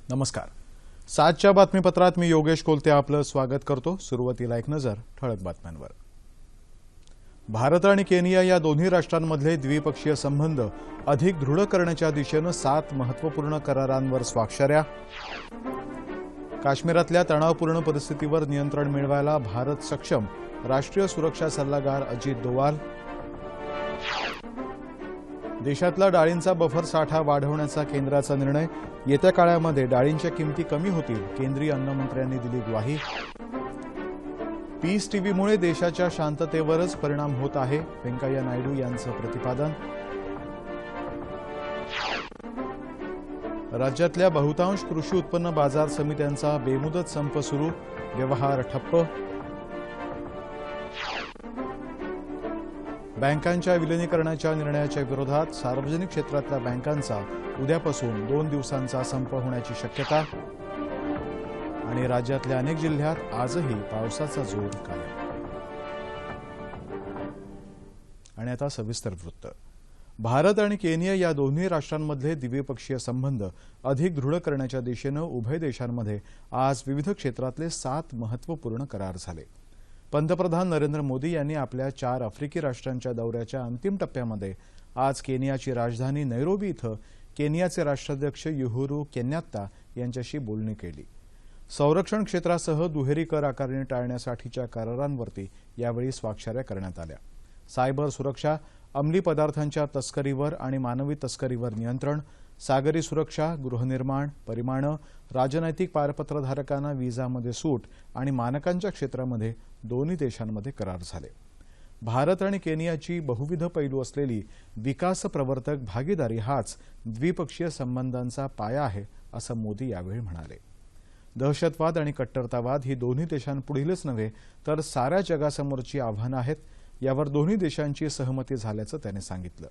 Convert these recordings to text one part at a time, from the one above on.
नमस्कार. 7च्या बातमीपत्रात मी योगेश कोलते आपलं स्वागत करतो. सुरुवातीला एक नजर ठळक बातम्यांवर. भारत आणि केनिया या दोन्ही राष्ट्रांमधले द्विपक्षीय संबंध अधिक दृढ करण्याच्या दिशेने 7 महत्त्वपूर्ण करारांवर स्वाक्षऱ्या. काश्मीरातल्या तणावपूर्ण परिस्थितीवर नियंत्रण मिळवायला भारत सक्षम, राष्ट्रीय सुरक्षा सल्लागार अजित डोवाल. देशातला डाळींचा बफर साठा वाढवण्याचा केंद्राचा निर्णय. येत्या काळामध्ये डाळींच्या किमती कमी होतील, केंद्रीय अन्नमंत्र्यांनी दिली ग्वाही. पीस टीव्हीमुळे देशाच्या शांततेवरच परिणाम होत आहे, व्यंकय्या नायडू यांचं प्रतिपादन. राज्यातल्या बहुतांश कृषी उत्पन्न बाजार समित्यांचा बेमुदत संप सुरू, व्यवहार ठप्प. बँकांच्या विलिनीकरणाच्या निर्णयाच्या विरोधात सार्वजनिक क्षेत्रातल्या बँकांचा उद्यापासून 2 दिवसांचा संप होण्याची शक्यता. आणि राज्यातल्या अनेक जिल्ह्यात आजही पावसाचा जोर कायम. आणि आता सविस्तर वृत्त. भारत आणि केनिया या दोन्ही राष्ट्रांमधले द्विपक्षीय संबंध अधिक दृढ करण्याच्या दिशेने उभय देशांमध्ये आज विविध क्षेत्रातले 7 महत्त्वपूर्ण करार झाले. पंतप्रधान नरेंद्र मोदी यांनी आपल्या 4 आफ्रिकी राष्ट्रांच्या दौऱ्याच्या अंतिम टप्प्यामध्ये आज केनियाची राजधानी नैरोबी इथं केनियाचे राष्ट्राध्यक्ष युहुरू केन्यात्ता यांच्याशी बोलणी केली. संरक्षण क्षेत्रासह दुहेरी कर आकारणी टाळण्यासाठीच्या करारांवरती यावेळी स्वाक्षऱ्या करण्यात आल्या. सायबर सुरक्षा, अंमली पदार्थांच्या तस्करीवर आणि मानवी तस्करीवर नियंत्रण, सागरी सुरक्षा, गृहनिर्माण, परिमाणं, राजनैतिक पारपत्रधारकांना व्हिसामध्ये सूट आणि मानकांच्या क्षेत्रामध्ये दोन्ही देशांमध्ये करार झाले. भारत आणि केनियाची बहुविध पैलू असलेली विकास प्रवर्तक भागीदारी हाच द्विपक्षीय संबंधांचा पाया आहे, असं मोदी यावेळी म्हणाले. दहशतवाद आणि कट्टरतावाद ही दोन्ही देशांपुढीलच नव्हे तर साऱ्या जगासमोरची आव्हानं आहेत, यावर दोन्ही देशांची सहमती झाल्याचं त्याने सांगितलं.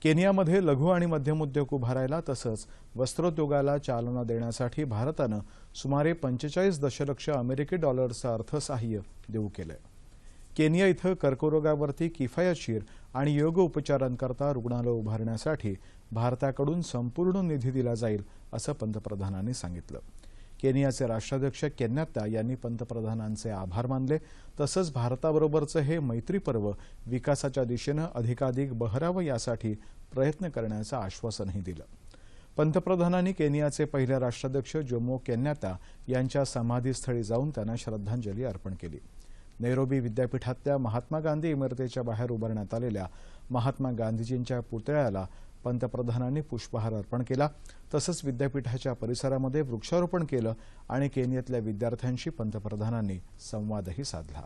केनियामध्ये लघु आणि मध्यम उद्योग उभारायला तसंच वस्त्रोद्योगाला चालना देण्यासाठी भारतानं सुमारे 45 दशलक्ष अमेरिकी डॉलर्सचं अर्थसहाय्य देऊ केलंय. केनिया इथं कर्करोगावरती किफायतशीर आणि योग्य उपचारांकरता रुग्णालय उभारण्यासाठी भारताकडून संपूर्ण निधी दिला जाईल, असं पंतप्रधानांनी सांगितलं. केनियाचे राष्ट्राध्यक्ष केन्यात्ता यांनी पंतप्रधानांचे आभार मानले. तसंच भारताबरोबरचं हे मैत्रीपर्व विकासाच्या दिशेनं अधिकाधिक बहरावं यासाठी प्रयत्न करण्याचं आश्वासनही दिलं. पंतप्रधानांनी केनियाचे पहिले राष्ट्राध्यक्ष जोमो केन्यात्ता यांच्या समाधीस्थळी जाऊन त्यांना श्रद्धांजली अर्पण केली. नैरोबी विद्यापीठातल्या महात्मा गांधी इमारतीच्या बाहेर उभारण्यात आलेल्या महात्मा गांधीजींच्या पुतळ्याला पंतप्रधानांनी पुष्पहार अर्पण केला. तसंच विद्यापीठाच्या परिसरामध्ये वृक्षारोपण केलं आणि केनियातल्या विद्यार्थ्यांशी पंतप्रधानांनी संवादही साधला.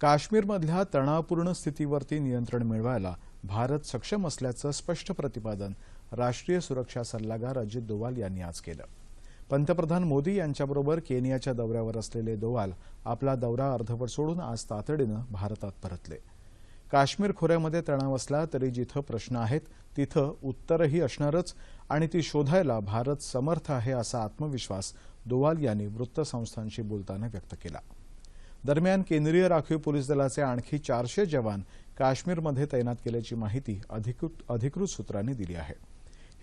काश्मीरमधल्या तणावपूर्ण स्थितीवरती नियंत्रण मिळवायला भारत सक्षम असल्याचं स्पष्ट प्रतिपादन राष्ट्रीय सुरक्षा सल्लागार अजित डोवाल यांनी आज केलं. पंतप्रधान मोदी यांच्याबरोबर केनियाच्या दौऱ्यावर असलेले डोवाल आपला दौरा अर्धवट सोडून आज तातडीनं भारतात परतले. काश्मीर खोऱ्यामध्ये तणाव असला तरी जिथं प्रश्न आहेत तिथं उत्तरही असणारच आणि ती शोधायला भारत समर्थ आहे, असा आत्मविश्वास डोवाल यांनी वृत्तसंस्थांशी बोलताना व्यक्त केला. दरम्यान केंद्रीय राखीव पोलीस दलाचे आणखी 400 जवान काश्मीरमध्ये तैनात केल्याची माहिती अधिकृत सूत्रांनी दिली आहे.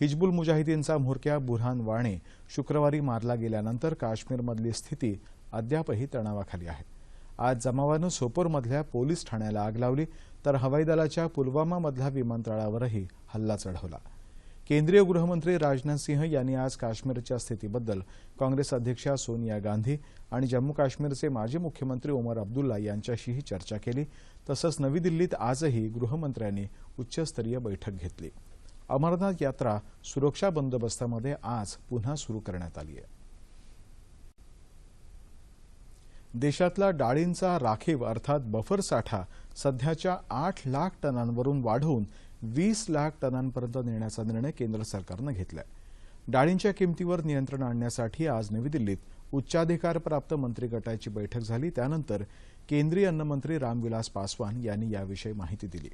हिजबुल मुजाहिदीनचा म्होरक्या बुरहान वाणी शुक्रवारी मारला गेल्यानंतर काश्मीरमधली स्थिती अद्यापही तणावाखाली आहे. आज जमावानं सोपोरमधल्या पोलीस ठाण्याला आग लावली तर हवाई दलाच्या पुलवामामधल्या विमानतळावरही हल्ला चढवला. केंद्रीय गृहमंत्री राजनाथ सिंह यांनी आज काश्मीरच्या स्थितीबद्दल काँग्रेस अध्यक्षा सोनिया गांधी आणि जम्मू काश्मीरचे माजी मुख्यमंत्री ओमर अब्दुल्ला यांच्याशीही चर्चा केली. तसंच नवी दिल्लीत आजही गृहमंत्र्यांनी उच्चस्तरीय बैठक घेतली. अमरनाथ यात्रा सुरक्षा बंदोबस्तामध्ये आज पुन्हा सुरू करण्यात आली आहे. देशातला डाळींचा राखीव अर्थात बफर साठा सध्याच्या 8 लाख टनांवरून वाढवून 20 लाख टनांपर्यंत नेण्याचा निर्णय केंद्र सरकारनं घेतलाय. डाळींच्या किमतीवर नियंत्रण आणण्यासाठी आज नवी दिल्लीत उच्चाधिकारप्राप्त मंत्री गटाची बैठक झाली. त्यानंतर केंद्रीय अन्नमंत्री रामविलास पासवान यांनी याविषयी माहिती दिली.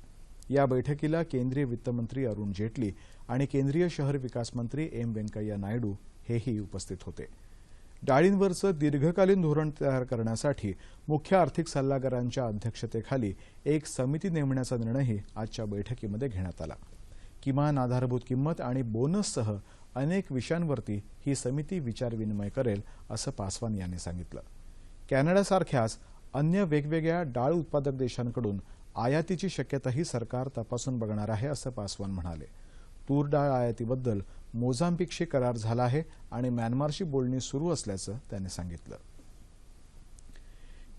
या बैठकीला केंद्रीय वित्तमंत्री अरुण जेटली आणि केंद्रीय शहर विकास मंत्री एम व्यंकय्या नायडू हेही उपस्थित होते. डाळींवरचं दीर्घकालीन धोरण तयार करण्यासाठी मुख्य आर्थिक सल्लागारांच्या अध्यक्षतेखाली एक समिती नेमण्याचा निर्णयही आजच्या बैठकीमध्ये घेण्यात आला. किमान आधारभूत किंमत आणि बोनससह अनेक विषयांवरती ही समिती विचारविनिमय करेल असं पासवान यांनी सांगितलं. कॅनडासारख्याच अन्य वेगवेगळ्या डाळ उत्पादक देशांकडून आयातीची शक्यताही सरकार तपासून बघणार आहे असं पासवान म्हणाले. तूर डाळ आयातीबद्दल मोझाम्बिकशी करार झाला आहे आणि म्यानमारशी बोलणी सुरू असल्याचं त्यांनी सांगितलं.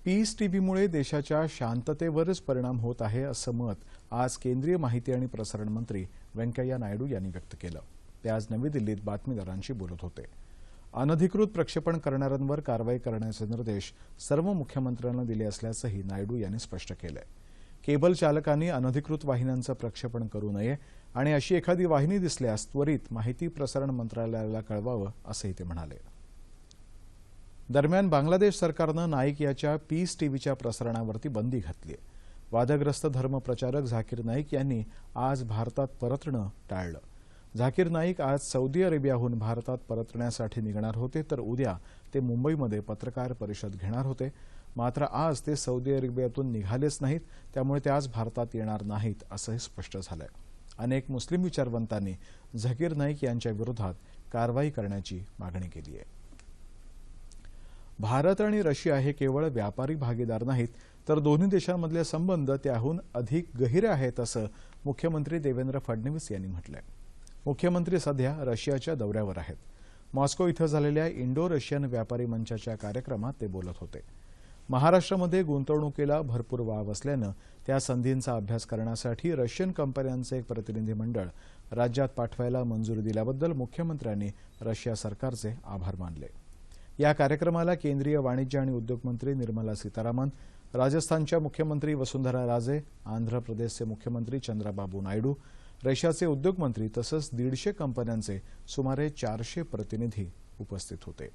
पीस टीव्हीमुळे देशाच्या शांततेवरच परिणाम होत आहे असं मत आज केंद्रीय माहिती आणि प्रसारण मंत्री व्यंकय्या नायडू यांनी व्यक्त केलं. ते आज नवी दिल्लीत बातमीदारांशी बोलत होते. अनधिकृत प्रक्षेपण करणाऱ्यांवर कारवाई करण्याचे निर्देश सर्व मुख्यमंत्र्यांना दिले असल्याचंही नायडू यांनी स्पष्ट केलंय. केबल चालकांनी अनधिकृत वाहिन्यांचं प्रक्षेपण करू नये आणि अशी एखादी वाहिनी दिसल्यास त्वरित माहिती प्रसारण मंत्रालयाला कळवावं असंही ते म्हणाले. दरम्यान बांगलादेश सरकारनं नाईक याच्या पीस टीव्हीच्या प्रसारणावरती बंदी घातली आहे. वादग्रस्त धर्मप्रचारक झाकीर नाईक यांनी आज भारतात परतणं टाळलं. झाकीर नाईक आज सौदी अरेबियाहून भारतात परतण्यासाठी निघणार होते, तर उद्या ते मुंबईमध्ये पत्रकार परिषद घेणार होते. मात्र आज ते सौदी अरेबियातून निघालेच नाहीत, त्यामुळे ते आज भारतात येणार नाहीत असंही स्पष्ट झालंय. अनेक मुस्लिम विचारवंतांनी झाकीर नाईक यांच्या विरोधात कारवाई करण्याची मागणी केली आहे. भारत आणि रशिया हे केवळ व्यापारी भागीदार नाहीत, तर दोन्ही देशांमधले संबंध त्याहून अधिक गहिरे आहेत असं मुख्यमंत्री देवेंद्र फडणवीस यांनी म्हटलंय. मुख्यमंत्री सध्या रशियाच्या दौऱ्यावर आहेत. मॉस्को इथं झालेल्या इंडो रशियन व्यापारी मंचाच्या कार्यक्रमात ते बोलत होते. महाराष्ट्रामध्ये गुंतवणुकीला भरपूर वाव असल्यानं त्या संधींचा अभ्यास करण्यासाठी रशियन कंपन्यांचं एक प्रतिनिधी मंडळ राज्यात पाठवायला मंजुरी दिल्याबद्दल मुख्यमंत्र्यांनी रशिया सरकारचे आभार मानले. या कार्यक्रमाला केंद्रीय वाणिज्य आणि उद्योग मंत्री निर्मला सीतारामन, राजस्थानच्या मुख्यमंत्री वसुंधरा राजे, आंध्र प्रदेशचे मुख्यमंत्री चंद्राबाबू नायडू, रशियाचे उद्योग मंत्री तसंच 150 कंपन्यांचे सुमारे 400 प्रतिनिधी उपस्थित होते.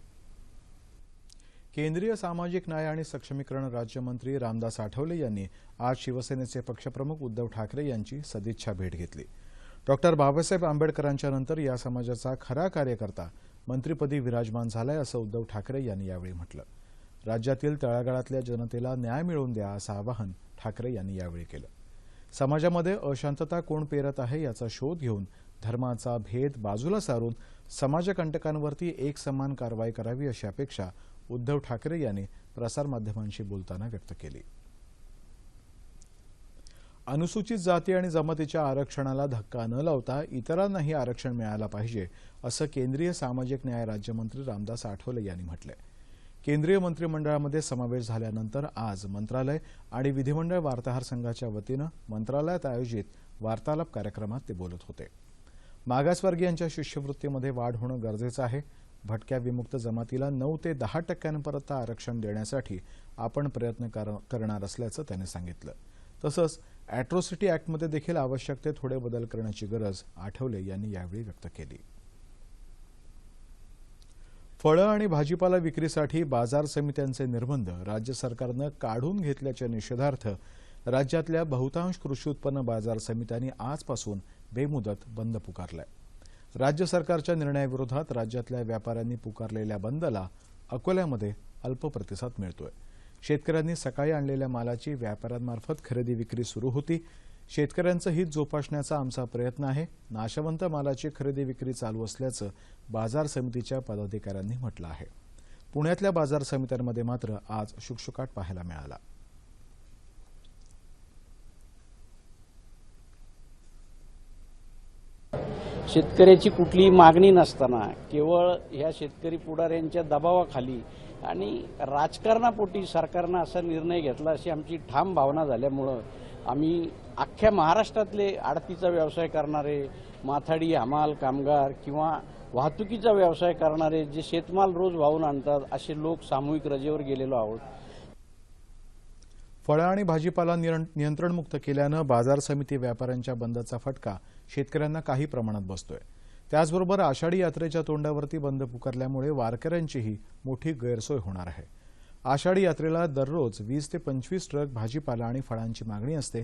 केंद्रीय सामाजिक न्याय आणि सक्षमीकरण राज्यमंत्री रामदास आठवले यांनी आज शिवसेनेचे पक्षप्रमुख उद्धव ठाकरे यांची सदिच्छा भेट घेतली. डॉक्टर बाबासाहेब आंबेडकरांच्या नंतर या समाजाचा खरा कार्यकर्ता मंत्रिपदी विराजमान झालाय असं उद्धव ठाकरे यांनी यावेळी म्हटलं. राज्यातील तळागाळातल्या जनतेला न्याय मिळवून द्या असं आवाहन ठाकरे यांनी यावेळी केलं. समाजामध्ये अशांतता कोण पेरत आहे याचा शोध घेऊन धर्माचा भेद बाजूला सारून समाजकंटकांवरती एक समान कारवाई करावी अशी अपेक्षा उद्धव ठाकरे यांनी प्रसारमाध्यमांशी बोलताना व्यक्त केली. अनुसूचित जाती आणि जमातीच्या आरक्षणाला धक्का न लावता इतरांनाही आरक्षण मिळालं पाहिजे असं केंद्रीय सामाजिक न्याय राज्यमंत्री रामदास आठवले यांनी म्हटलंय. केंद्रीय मंत्रिमंडळामध्ये समावेश झाल्यानंतर आज मंत्रालय आणि विधिमंडळ वार्ताहर संघाच्या वतीनं मंत्रालयात आयोजित वार्तालाप कार्यक्रमात ते बोलत होते. मागासवर्गीयांच्या शिष्यवृत्तीमध्ये वाढ होणं गरजेचं आहे. भटक्या विमुक्त जमातीला 9 ते 10% आरक्षण देण्यासाठी आपण प्रयत्न करणार असल्याचं त्यांनी सांगितलं. तसंच अॅट्रॉसिटी ऍक्टमध्ये देखील आवश्यक ते थोडे बदल करण्याची गरज आठवले यांनी यावेळी व्यक्त केली. फळं आणि भाजीपाला विक्रीसाठी बाजार समित्यांचे निर्बंध राज्य सरकारनं काढून घेतल्याच्या निषेधार्थ राज्यातल्या बहुतांश कृषी उत्पन्न बाजार समित्यांनी आजपासून बेमुदत बंद पुकारलाय. राज्य सरकारच्या निर्णयाविरोधात राज्यातल्या व्यापाऱ्यांनी पुकारलेल्या बंदला अकोल्यामध्ये अल्प प्रतिसाद मिळतोय. शेतकऱ्यांनी सकाळी आणलेल्या मालाची व्यापाऱ्यांमार्फत खरेदी विक्री सुरू होती. शेतकऱ्यांचं हित जोपासण्याचा आमचा प्रयत्न आहे. नाशवंत मालाची खरेदी विक्री चालू असल्याचं बाजार समितीच्या पदाधिकाऱ्यांनी म्हटलं आहे. पुण्यातल्या बाजार समित्यांमध्ये मात्र आज शुकशुकाट पाहायला मिळाला. शेतकऱ्याची कुठलीही मागणी नसताना केवळ ह्या शेतकरी पुढाऱ्यांच्या दबावाखाली आणि राजकारणापोटी सरकारनं असा निर्णय घेतला अशी आमची ठाम भावना झाल्यामुळं आम्ही अख्ख्या महाराष्ट्रातले आडतीचा व्यवसाय करणारे, माथाडी हमाल कामगार किंवा वाहतुकीचा व्यवसाय करणारे जे शेतमाल रोज वाहून आणतात असे लोक सामूहिक रजेवर गेलेलो आहोत. फळं आणि भाजीपाला नियंत्रणमुक्त केल्यानं बाजार समिती व्यापाऱ्यांच्या बंदचा फटका शेतकऱ्यांना काही प्रमाणात बसतोय. त्याचबरोबर आषाढी यात्रेच्या तोंडावरती बंद पुकारल्यामुळे वारकऱ्यांचीही मोठी गैरसोय होणार आहे. आषाढी यात्रेला दररोज 20 ते 25 ट्रक भाजीपाला आणि फळांची मागणी असते.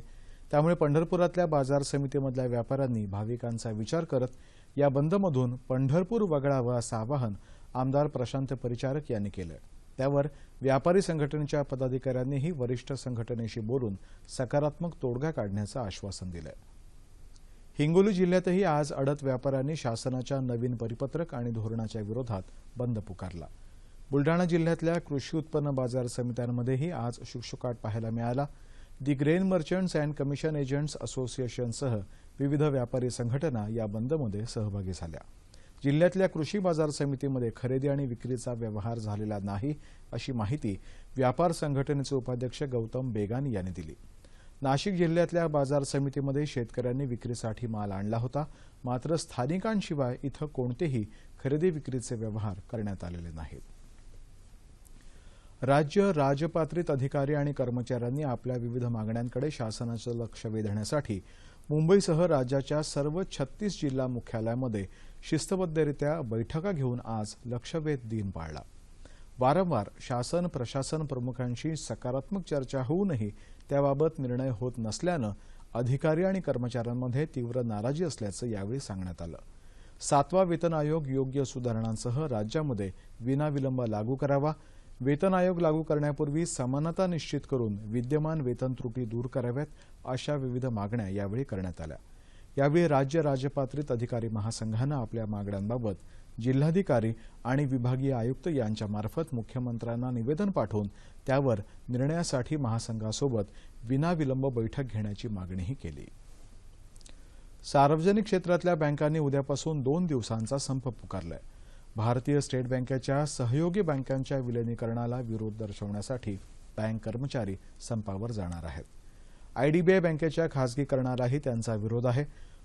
त्यामुळे पंढरपुरातल्या बाजार समितीमधल्या व्यापाऱ्यांनी भाविकांचा विचार करत या बंदमधून पंढरपूर वगळावं असं आवाहन आमदार प्रशांत परिचारक यांनी केलं. त्यावर व्यापारी संघटनेच्या पदाधिकाऱ्यांनीही वरिष्ठ संघटनेशी बोलून सकारात्मक तोडगा काढण्याचं आश्वासन दिलंय. हिंगोली जिल्ह्यातही आज आडत व्यापाऱ्यांनी शासनाच्या नवीन परिपत्रक आणि धोरणाच्या विरोधात बंद पुकारला. बुलढाणा जिल्ह्यातल्या कृषी उत्पन्न बाजार समित्यांमध्येही आज शुकशुकाट पाहायला मिळाला. The grain merchants and commission agents असोसिएशनसह विविध व्यापारी संघटना या बंदमध्ये सहभागी झाल्या. जिल्ह्यातल्या कृषी बाजार समितीमध्ये खरेदी आणि विक्रीचा व्यवहार झालेला नाही, अशी माहिती व्यापार संघटनेचे उपाध्यक्ष गौतम बेगानी यांनी दिली. नाशिक जिल्ह्यातल्या बाजार समितीमध्ये शेतकऱ्यांनी विक्रीसाठी माल आणला होता, मात्र स्थानिकांशिवाय इथं कोणतेही खरेदी विक्रीचे व्यवहार करण्यात आलेले नाहीत. राज्य राजपात्रित अधिकारी आणि कर्मचाऱ्यांनी आपल्या विविध मागण्यांकडे शासनाचं लक्ष वेधण्यासाठी मुंबईसह राज्याच्या सर्व 36 जिल्हा मुख्यालयामध्ये शिस्तबद्धरित्या बैठका घेऊन आज लक्षवेध दिन पाळला. वारंवार शासन प्रशासन प्रमुखांशी सकारात्मक चर्चा होऊनही त्याबाबत निर्णय होत नसल्यानं अधिकारी आणि कर्मचाऱ्यांमध्ये तीव्र नाराजी असल्याचं यावेळी सांगण्यात आलं. 7वा वेतन आयोग योग्य सुधारणांसह राज्यामध्ये विनाविलंब लागू करावा. वेतन आयोग लागू करण्यापूर्वी समानता निश्चित करून विद्यमान वेतन त्रुटी दूर कराव्यात, अशा विविध मागण्या यावेळी करण्यात आल्या. यावेळी राज्य राजपात्रित अधिकारी महासंघानं आपल्या मागण्यांबाबत जिल्हाधिकारी आणि विभागीय आयुक्त यांच्यामार्फत मुख्यमंत्र्यांना निवेदन पाठवून त्यावर निर्णयासाठी महासंघासोबत विनाविलंब बैठक घेण्याची मागणीही केली. सार्वजनिक क्षेत्रातल्या बँकांनी उद्यापासून 2 दिवसांचा संप पुकारलाय. भारतीय स्टेट बँकेच्या सहयोगी बँकांच्या विलिनीकरणाला विरोध दर्शवण्यासाठी बँक कर्मचारी संपावर जाणार आहेत. आयडीबीआय बँकेच्या खासगीकरणालाही त्यांचा विरोध आहे.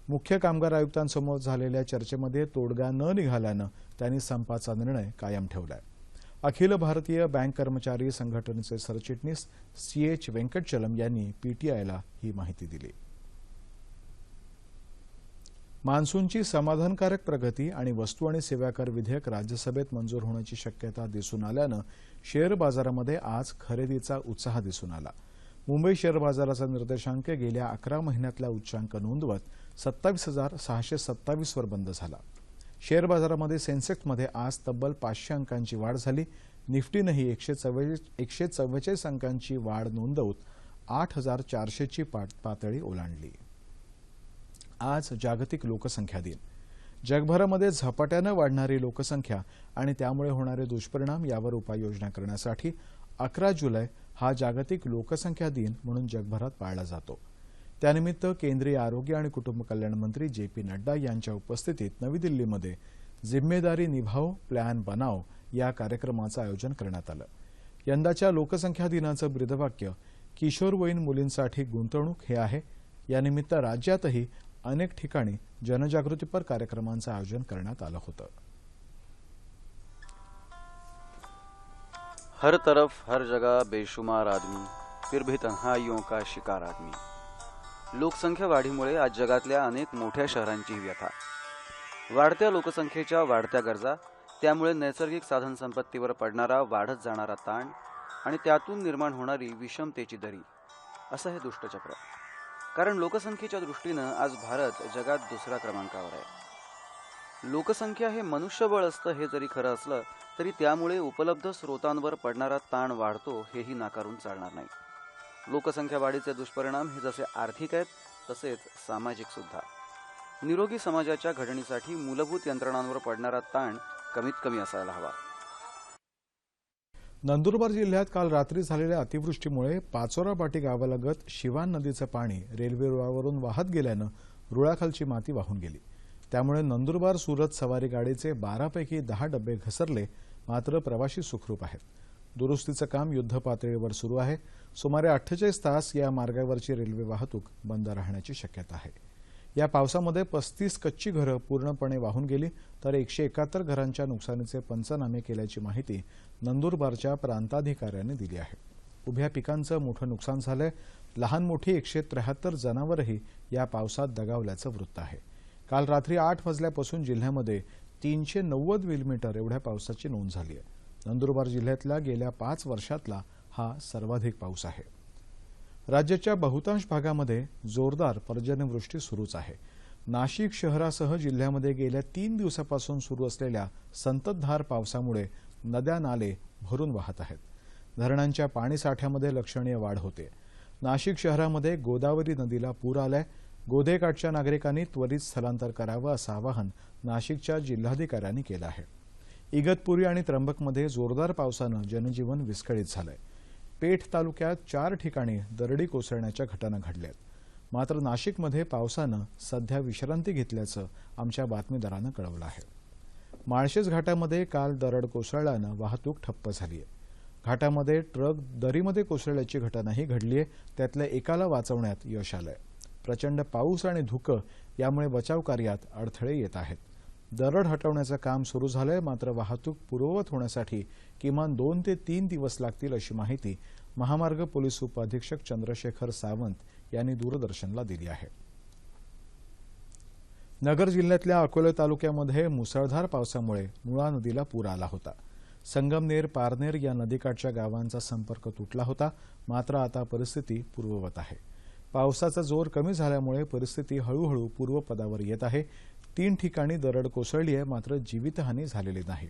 मुख्य कामगार आयुक्तांसमोर झालेल्या चर्चेमध्ये तोडगा न निघाल्यानं त्यांनी संपाचा निर्णय कायम ठेवलाय. अखिल भारतीय बँक कर्मचारी संघटनेचे सरचिटणीस CH वेंकटचलम यांनी पीटीआयला ही माहिती दिली. मान्सूनची समाधानकारक प्रगती आणि वस्तू आणि सेवा कर विधेयक राज्यसभेत मंजूर होण्याची शक्यता दिसून आल्यानं शेअर बाजारामध्ये आज खरेदीचा उत्साह दिसून आला. मुंबई शेअर बाजाराचा निर्देशांक गेल्या 11 महिन्यातला उच्चांक नोंदवत 27,627 वर बंद झाला. शेअर बाजारामध्ये सेन्सेक्समध्ये आज तब्बल 500 अंकांची वाढ झाली. निफ्टीनंही 144 अंकांची वाढ नोंदवत 8,400 ची पातळी ओलांडली. आज जागतिक लोकसंख्या दिन. जगभरामध्ये झपाट्यानं वाढणारी लोकसंख्या आणि त्यामुळे होणारे दुष्परिणाम यावर उपाययोजना करण्यासाठी 11 जुलै हा जागतिक लोकसंख्या दिन म्हणून जगभरात पाळला जातो. त्यानिमित्त केंद्रीय आरोग्य आणि कुटुंब कल्याण मंत्री JP नड्डा यांच्या उपस्थितीत नवी दिल्लीमध्ये जिम्मेदारी निभाओ प्लॅन बनाओ या कार्यक्रमाचं आयोजन करण्यात आलं. यंदाच्या लोकसंख्या दिनाचं ब्रीदवाक्य किशोरवयीन मुलींसाठी गुंतवणूक हे आहे. यानिमित्त राज्यातही अनेक ठिकाणी जनजागृतीपर कार्यक्रमांचं आयोजन करण्यात आलं होतं. हर तरफ हर जगह बेशुमार आदमी, फिर भी तन्हाइयों का शिकार आदमी. लोकसंख्या वाढीमुळे आज जगातल्या अनेक मोठ्या शहरांची व्यथा. वाढत्या लोकसंख्येच्या वाढत्या गरजा, त्यामुळे नैसर्गिक साधन संपत्तीवर पडणारा वाढत जाणारा ताण आणि त्यातून निर्माण होणारी विषमतेची दरी, असं हे दुष्टचक्र. कारण लोकसंख्येच्या दृष्टीनं आज भारत जगात 2ऱ्या क्रमांकावर आहे. लोकसंख्या हे मनुष्यबळ असतं हे जरी खरं असलं तरी त्यामुळे उपलब्ध स्रोतांवर पडणारा ताण वाढतो हेही नाकारून चालणार नाही. लोकसंख्या वाढीचे दुष्परिणाम हे जसे आर्थिक आहेत तसेच सामाजिक सुद्धा. निरोगी समाजाच्या घडणीसाठी मूलभूत यंत्रणांवर पडणारा ताण कमीत कमी असायला हवा. नंदुरबार जिल्ह्यात काल रात्री झालेल्या अतिवृष्टीमुळे पाचोरापाटी गावालगत शिवान नदीचं पाणी रेल्वे रुळावरून वाहत गेल्यानं रुळाखालची माती वाहून गेली. त्यामुळे नंदुरबार सुरत सवारी गाडीचे 12 पैकी 10 डबे घसरले, मात्र प्रवासी सुखरूप आहेत. दुरुस्तीचं काम युद्धपातळीवर सुरू आहे. सुमारे 48 तास या मार्गावरची रेल्वे वाहतूक बंद राहण्याची शक्यता आहे. या पावसामध्ये 35 कच्ची घरं पूर्णपणे वाहून गेली, तर 171 घरांच्या नुकसानीचे पंचनामे केल्याची माहिती नंदुरबारच्या प्रांताधिकाऱ्यांनी दिली आहे. उभ्या पिकांचं मोठं नुकसान झालंय. लहान मोठी 173 जनावरही या पावसात दगावल्याचं वृत्त आहे. काल रात्री 8 वाजल्यापासून जिल्ह्यामध्ये 390 मिलीमीटर एवढ्या पावसाची नोंद झाली आहे. नंदुरबार जिल्ह्यातला गेल्या 5 वर्षातला हा सर्वाधिक पाऊस आहे. राज्याच्या बहुतांश भागामध्ये जोरदार पर्जन्यवृष्टी सुरूच आहे. नाशिक शहरासह जिल्ह्यामध्ये गेल्या 3 दिवसापासून सुरू असलेल्या संततधार पावसामुळे नद्या नाले भरून वाहत आहेत. धरणांच्या पाणीसाठ्यामध्ये लक्षणीय वाढ होते. नाशिक शहरामध्ये गोदावरी नदीला पूर आलाय. गोदेकाठच्या नागरिकांनी त्वरित स्थलांतर करावं असं आवाहन नाशिकच्या जिल्हाधिकाऱ्यांनी केलं आहे. इगतपुरी आणि त्र्यंबकमध्ये जोरदार पावसानं जनजीवन विस्कळीत झालंय. पेठ तालुक्यात 4 ठिकाणी दरडी कोसळण्याच्या घटना घडल्यात. मात्र नाशिकमध्ये पावसानं सध्या विश्रांती घेतल्याचं आमच्या बातमीदारानं कळवलं आहे. माळशेज घाटामध्ये काल दरड कोसळल्यानं वाहतूक ठप्प झाली आहे. घाटामध्ये ट्रक दरीमध्ये कोसळल्याची घटनाही घडली आहे. त्यातल्या एकाला वाचवण्यात यश आलंय. प्रचंड पाऊस आणि धुकं यामुळे बचाव कार्यात अडथळे येत आहेत. दरड हटवण्याचं काम सुरू झालंय, मात्र वाहतूक पूर्ववत होण्यासाठी किमान 2 ते 3 दिवस लागतील अशी माहिती महामार्ग पोलीस उपअधीक्षक चंद्रशेखर सावंत यांनी दूरदर्शनला दिली आहे. नगर जिल्ह्यातल्या अकोले तालुक्यामध्ये मुसळधार पावसामुळे मुळा नदीला पूर आला होता. संगमनेर, पारनेर या नदीकाठच्या गावांचा संपर्क तुटला होता. मात्र आता परिस्थिती पूर्ववत आहे. पावसाचा जोर कमी झाल्यामुळे परिस्थिती हळूहळू पूर्वपदावर येत आहे. 3 ठिकाणी दरड कोसळली आहे, मात्र जीवितहानी झालेली नाही.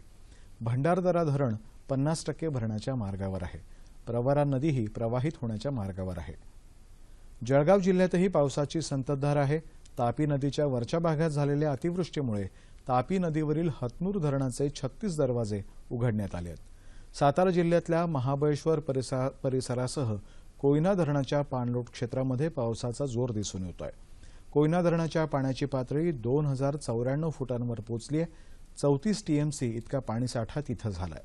भंडारदरा धरण 50% भरण्याच्या मार्गावर आहे. प्रवरा नदीही प्रवाहित होण्याच्या मार्गावर आहे. जळगाव जिल्ह्यातही पावसाची संततधार आहे. तापी नदीच्या वरच्या भागात झालेल्या अतिवृष्टीमुळे तापी नदीवरील हतनूर धरणाचे 36 दरवाजे उघडण्यात आले आहेत. सातारा जिल्ह्यातल्या महाबळेश्वर परिसरासह कोयना धरणाच्या पाणलोट क्षेत्रामध्ये पावसाचा जोर दिसून येतोय. कोयना धरणाच्या पाण्याची पातळी 2094 फुटांवर पोहोचली आहे. 34 टीएमसी इतका पाणीसाठा तिथं झालाय.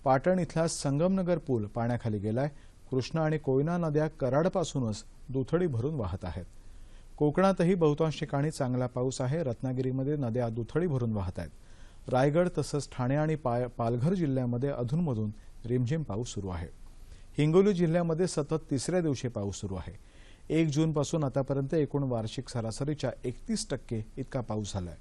पाटण इथला संगमनगर पूल पाण्याखाली गेलाय. कृष्णा आणि कोयना नद्या कराडपासूनच दुथडी भरून वाहत आहेत. कोकणातही बहुतांश ठिकाणी चांगला पाऊस आहे. रत्नागिरीमध्ये नद्या दुथडी भरून वाहत आहेत. रायगड तसंच ठाणे आणि पालघर जिल्ह्यामध्ये अधूनमधून रिमझिम पाऊस सुरू आहे. हिंगोली जिल्ह्यामध्ये सतत 3ऱ्या दिवशी पाऊस सुरू आहे. 1 जूनपासून आतापर्यंत एकूण वार्षिक सरासरीच्या 31% इतका पाऊस झालाय.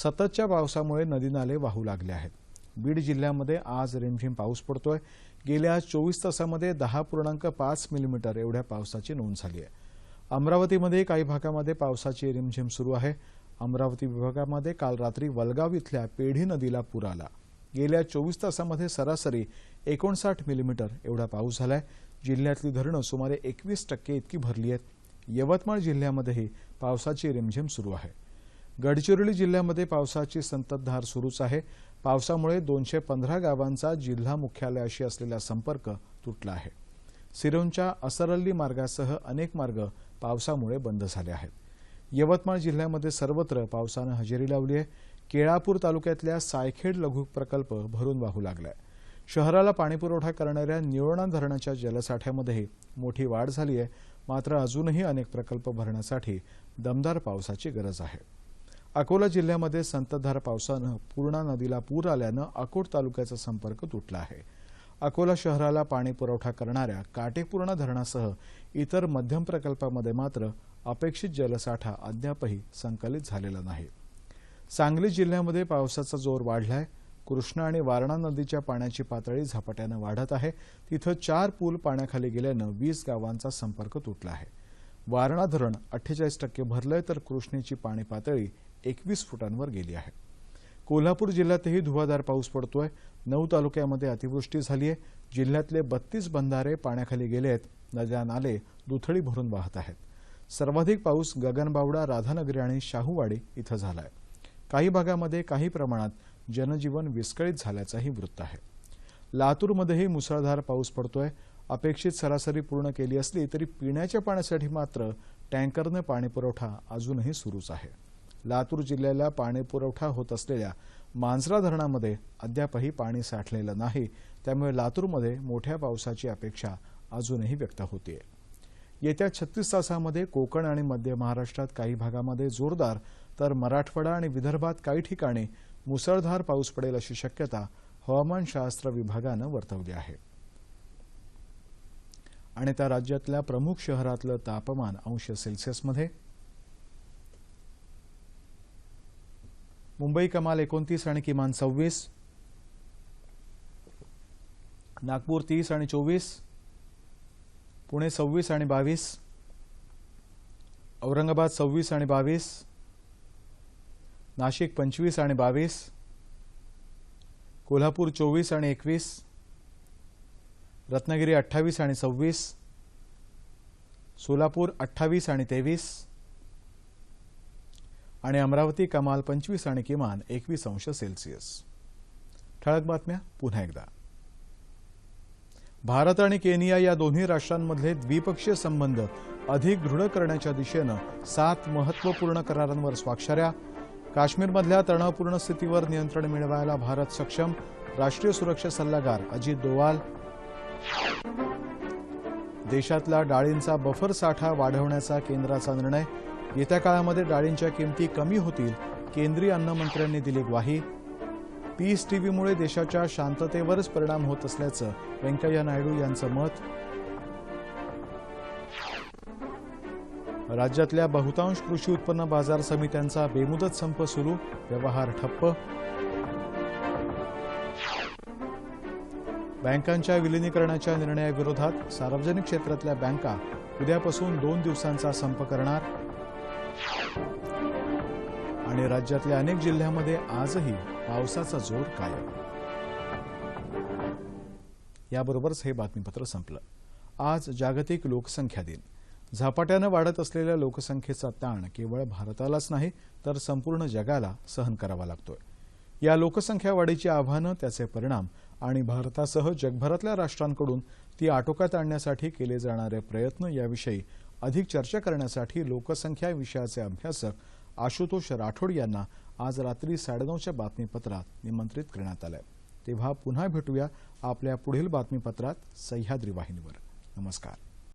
सततच्या पावसामुळे नदी नाले वाहू लागले आहेत. बीड जिल्ह्यामध्ये आज रिमझिम पाऊस पडतोय. गेल्या 24 तासामध्ये 10.5 मिलीमीटर एवढ्या पावसाची नोंद झाली आहे. अमरावतीमध्ये काही भागामध्ये पावसाची रिमझिम सुरू आहे. अमरावती विभागामध्ये काल रात्री वलगाव इथल्या पेढी नदीला पूर आला. गेल्या 24 तासामध्ये सरासरी 59 मिलीमीटर एवढा पाऊस झालाय. जिल्ह्यातली धरणं सुमारे 21% इतकी भरली आहेत. यवतमाळ जिल्ह्यामध्येही पावसाची रिमझिम सुरू आहे. गडचिरोली जिल्ह्यामध्ये पावसाची संततधार सुरूच आहे. पावसामुळे 215 गावांचा जिल्हा मुख्यालयाशी असलेला संपर्क तुटला आहे. सिरोंच्या असरल्ली मार्गासह अनेक मार्ग पावसामुळे बंद झाले आहेत. यवतमाळ जिल्ह्यामध्ये सर्वत्र पावसानं हजेरी लावली आहे. केळापूर तालुक्यातल्या सायखेड लघु प्रकल्प भरून वाहू लागलाय. शहराला पाणीपुरवठा करणाऱ्या निळवणा धरणाच्या जलसाठ्यामध्येही मोठी वाढ झाली आहे. मात्र अजूनही अनेक प्रकल्प भरण्यासाठी दमदार पावसाची गरज आहे. अकोला जिल्ह्यामध्ये संततधार पावसानं पूर्णा नदीला पूर आल्यानं अकोट तालुक्याचा संपर्क तुटला आहे. अकोला शहराला पाणीपुरवठा करणाऱ्या काटेपूर्णा धरणासह इतर मध्यम प्रकल्पामध्ये मात्र अपेक्षित जलसाठा अद्यापही संकलित झालेला नाही. सांगली जिल्ह्यामध्ये पावसाचा जोर वाढलाय. कृष्णा आणि वारणा नदीच्या पाण्याची पातळी झपाट्यानं वाढत आहे. तिथं 4 पूल पाण्याखाली गेल्यानं 20 गावांचा संपर्क तुटला आहे. वारणा धरण 48% भरलंय, तर कृष्णेची पाणी पातळी 21 फुटांवर गेली आहे. कोल्हापूर जिल्ह्यातही धुवाधार पाऊस पडतोय. 9 तालुक्यामध्ये अतिवृष्टी झाली आहे. जिल्ह्यातले 32 बंधारे पाण्याखाली गेले आहेत. नद्या नाले दुथडी भरून वाहत आहेत. सर्वाधिक पाऊस गगनबावडा, राधानगरी आणि शाहूवाडी इथं झालाय. काही भागामध्ये काही प्रमाणात जनजीवन विस्कळीत झाल्याचंही वृत्त आहे. लातूरमध्येही मुसळधार पाऊस पडतोय. अपेक्षित सरासरी पूर्ण केली असली तरी पिण्याच्या पाण्यासाठी मात्र टँकरने पाणीपुरवठा अजूनही सुरूच आहे. लातूर जिल्ह्याला पाणीपुरवठा होत असलेल्या मांजरा धरणामध्ये अद्यापही पाणी साठलेलं नाही. त्यामुळे लातूरमध्ये मोठ्या पावसाची अपेक्षा अजूनही व्यक्त होतीये. येत्या 36 तासांमध्ये कोकण आणि मध्य महाराष्ट्रात काही भागामध्ये जोरदार, तर मराठवाडा आणि विदर्भात काही ठिकाणी मुसळधार पाऊस पडेल अशी शक्यता हवामानशास्त्र विभागानं वर्तवली आहे. आणि त्या राज्यातल्या प्रमुख शहरातलं तापमान अंश सेल्सिअसमध्ये. मुंबई कमाल 29 आणि किमान 26, नागपूर 30 आणि 24, पुणे 26 आणि 22, औरंगाबाद 26 आणि 22, नाशिक 25 आणि 22, कोल्हापूर 24 आणि 21, रत्नागिरी 28 आणि 26, सोलापूर 28 आणि 23, आणि अमरावती कमाल 25 आणि किमान 21 अंश सेल्सिअस. ठळक बातम्या पुन्हा एकदा. भारत आणि केनिया या दोन्ही राष्ट्रांमधले द्विपक्षीय संबंध अधिक दृढ करण्याच्या दिशेनं 7 महत्त्वपूर्ण करारांवर स्वाक्षऱ्या. काश्मीरमधल्या तणावपूर्ण स्थितीवर नियंत्रण मिळवायला भारत सक्षम. राष्ट्रीय सुरक्षा सल्लागार अजित डोवाल. देशातला डाळींचा बफर साठा वाढवण्याचा केंद्राचा निर्णय. येत्या काळामध्ये डाळींच्या किमती कमी होतील. केंद्रीय अन्नमंत्र्यांनी दिली ग्वाही. पीस टीव्हीमुळे देशाच्या शांततेवरच परिणाम होत असल्याचं व्यंकय्या नायडू यांचं मत. राज्यातल्या बहुतांश कृषी उत्पन्न बाजार समित्यांचा बेमुदत संप सुरू. व्यवहार ठप्प. बँकांच्या विलिनीकरणाच्या निर्णयाविरोधात सार्वजनिक क्षेत्रातल्या बँका उद्यापासून 2 दिवसांचा संप करणार. आणि राज्यातल्या अनेक जिल्ह्यांमध्ये आजही पावसाचा जोर कायम. याबरोबरच हे बातमीपत्र संपलं. आज जागतिक लोकसंख्या दिन. झपाट्यानं वाढत असलेल्या लोकसंख्येचा ताण केवळ भारतालाच नाही तर संपूर्ण जगाला सहन करावा लागतोय. या लोकसंख्या वाढीची आव्हानं, त्याचे परिणाम आणि भारतासह जगभरातल्या राष्ट्रांकडून ती आटोक्यात आणण्यासाठी केले जाणारे प्रयत्न याविषयी अधिक चर्चा करण्यासाठी लोकसंख्या विषयाचे अभ्यासक आशुतोष राठोड यांना आज रात्री 9:30च्या बातमीपत्रात निमंत्रित करण्यात आलंय. तेव्हा पुन्हा भेटूया आपल्या पुढील बातमीपत्रात सह्याद्री वाहिनीवर. नमस्कार.